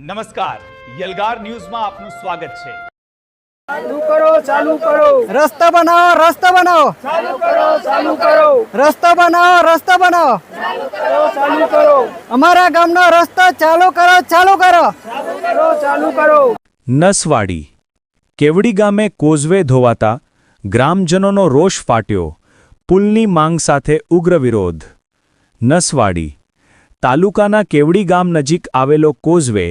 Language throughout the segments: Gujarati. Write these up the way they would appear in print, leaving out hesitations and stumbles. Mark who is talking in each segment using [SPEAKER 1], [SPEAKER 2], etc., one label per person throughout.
[SPEAKER 1] નમસ્કાર, યલગાર ન્યૂઝમાં આપનું સ્વાગત છે।
[SPEAKER 2] ચાલુ કરો
[SPEAKER 3] રસ્તા બનાવો
[SPEAKER 2] ચાલુ કરો
[SPEAKER 3] રસ્તા બનાવો
[SPEAKER 2] ચાલુ કરો
[SPEAKER 3] અમારા ગામનો રસ્તો ચાલુ કરો
[SPEAKER 2] ચાલુ કરો।
[SPEAKER 4] નસવાડી કેવડી ગામે કોઝવે ધોવાતા ગ્રામજનોનો રોષ ફાટ્યો, પુલની માંગ સાથે ઉગ્ર વિરોધ। નસવાડી તાલુકાના કેવડી ગામ નજીક આવેલો કોઝવે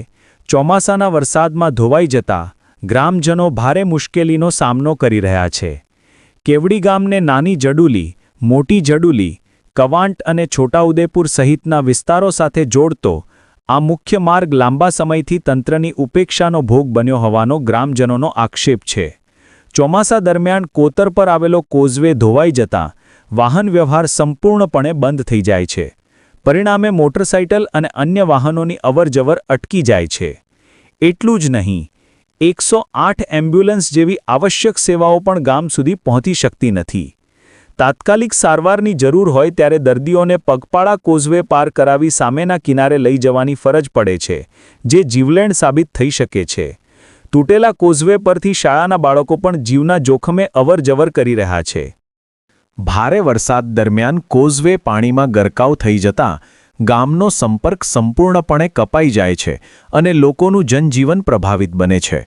[SPEAKER 4] ચોમાસાના વરસાદમાં ધોવાઈ જતા ગ્રામજનો ભારે મુશ્કેલીનો સામનો કરી રહ્યા છે। કેવડી ગામને નાની જડુલી, મોટી જડુલી, કવાંટ અને છોટાઉદેપુર સહિતના વિસ્તારો સાથે જોડતો આ મુખ્ય માર્ગ લાંબા સમયથી તંત્રની ઉપેક્ષાનો ભોગ બન્યો હોવાનો ગ્રામજનોનો આક્ષેપ છે। ચોમાસા દરમિયાન કોતર પર આવેલો કોઝવે ધોવાઈ જતાં વાહન વ્યવહાર સંપૂર્ણપણે બંધ થઈ જાય છે। પરિણામે મોટરસાઇકલ અને અન્ય વાહનોની અવરજવર અટકી જાય છે। એટલું જ નહીં, 108 એમ્બ્યુલન્સ જેવી આવશ્યક સેવાઓ પણ ગામ સુધી પહોંચી શકતી નથી। તાત્કાલિક સારવારની જરૂર હોય ત્યારે દર્દીઓને પગપાળા કોઝવે પાર કરાવી સામેના કિનારે લઈ જવાની ફરજ પડે છે, જે જીવલેણ સાબિત થઈ શકે છે। તૂટેલા કોઝવે પરથી શાળાના બાળકો પણ જીવના જોખમે અવરજવર કરી રહ્યા છે। ભારે વરસાદ દરમિયાન કોઝવે પાણીમાં ગરકાવ થઈ જતાં ગામનો સંપર્ક સંપૂર્ણપણે કપાઈ જાય છે અને લોકોનું જનજીવન પ્રભાવિત બને છે।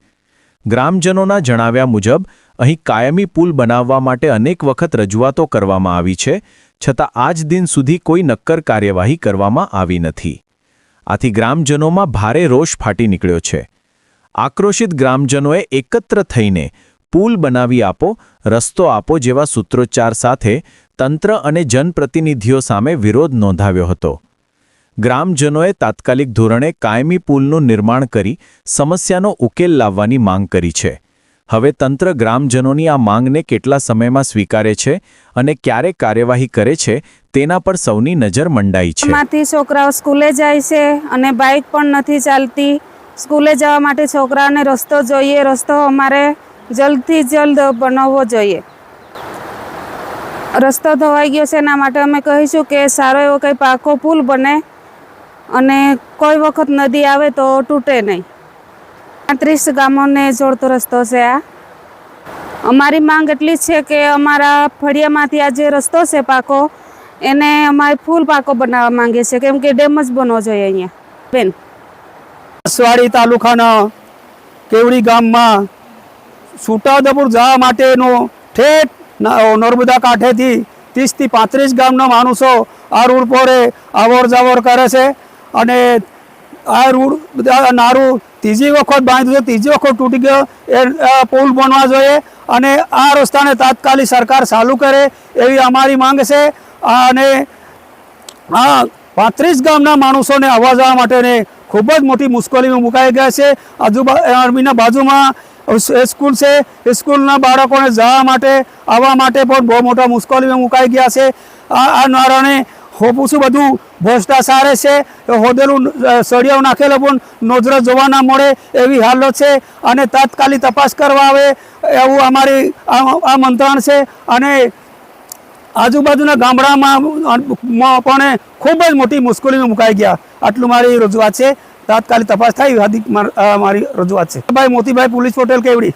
[SPEAKER 4] ગ્રામજનોના જણાવ્યા મુજબ અહીં કાયમી પુલ બનાવવા માટે અનેક વખત રજૂઆતો કરવામાં આવી છે, છતાં આજ દિન સુધી કોઈ નક્કર કાર્યવાહી કરવામાં આવી નથી। આથી ગ્રામજનોમાં ભારે રોષ ફાટી નીકળ્યો છે। આક્રોશિત ગ્રામજનોએ એકત્ર થઈને પુલ બનાવી આપો, રસ્તો આપો જેવા સૂત્રોચ્ચાર સાથે તંત્ર અને જનપ્રતિનિધિઓ સામે વિરોધ નોંધાવ્યો હતો। ગ્રામજનોએ તાત્કાલિક ધોરણે કાયમી પુલનું નિર્માણ કરી સમસ્યાનો ઉકેલ લાવવાની માંગ કરી છે। હવે તંત્ર ગ્રામજનોની આ માંગને કેટલા સમયમાં સ્વીકારે છે અને ક્યારે કાર્યવાહી કરે છે તેના પર સૌની નજર મંડાઈ છે।
[SPEAKER 5] માંથી છોકરાઓ સ્કૂલે જાય છે અને બાઇક પણ નથી ચાલતી। સ્કૂલે જવા માટે છોકરાઓને રસ્તો જોઈએ, રસ્તો અમારે જલ્દથી જલ્દ બનાવવો જોઈએ। રસ્તો ધોવાઈ ગયો છે, એના માટે અમે કહીશું કે સારો એવો કંઈ પાકો પુલ બને અને કોઈ વખત નદી આવે તો તૂટે નહીં। 35 ગામોને જોડતો રસ્તો છે આ। અમારી માંગ એટલી જ છે કે અમારા ફળિયામાંથી આ જે રસ્તો છે પાકો, એને અમારે ફૂલ પાકો બનાવવા માંગીએ છીએ, કેમ કે ડેમ જ બનવો જોઈએ અહીંયા બેન।
[SPEAKER 2] નસવાડી તાલુકાના કેવડી ગામમાં છોટાઉદેપુર જવા માટેનો ઠેઠ નર્મદા કાંઠેથી 30 થી 35 ગામના માણસો આ રોડ પર અવર જવર કરે છે અને આ રોડ નારું ત્રીજી વખત બાંધ્યું છે, ત્રીજી વખત તૂટી ગયો। એ પુલ બનવા જોઈએ અને આ રસ્તાને તાત્કાલિક સરકાર ચાલુ કરે એવી અમારી માંગ છે। અને આ 35 ગામના માણસોને આવવા જવા માટેને ખૂબ જ મોટી મુશ્કેલીમાં મુકાઈ ગયા છે। અરમીના બાજુમાં સ્કૂલ છે, સ્કૂલના બાળકોને જવા માટે આવવા માટે પણ બહુ મોટા મુશ્કેલીમાં મુકાઈ ગયા છે। આ નારાને હોપુસું બધું ભ્રષ્ટાચાર છે, હોદેલું સળિયાઓ નાખેલો પણ નજરે જોવા ના મળે એવી હાલત છે અને તાત્કાલિક તપાસ કરવા આવે એવું અમારી આ મંત્રણ છે। અને આજુબાજુના ગામડામાં પણ ખૂબ જ મોટી મુશ્કેલીમાં મુકાઈ ગયા। આટલું મારી રજૂઆત છે, તાત્કાલિક તપાસ થાય મારી રજૂઆત છે। ભાઈ મોતીભાઈ પોલીસ હોટેલ કેવડી।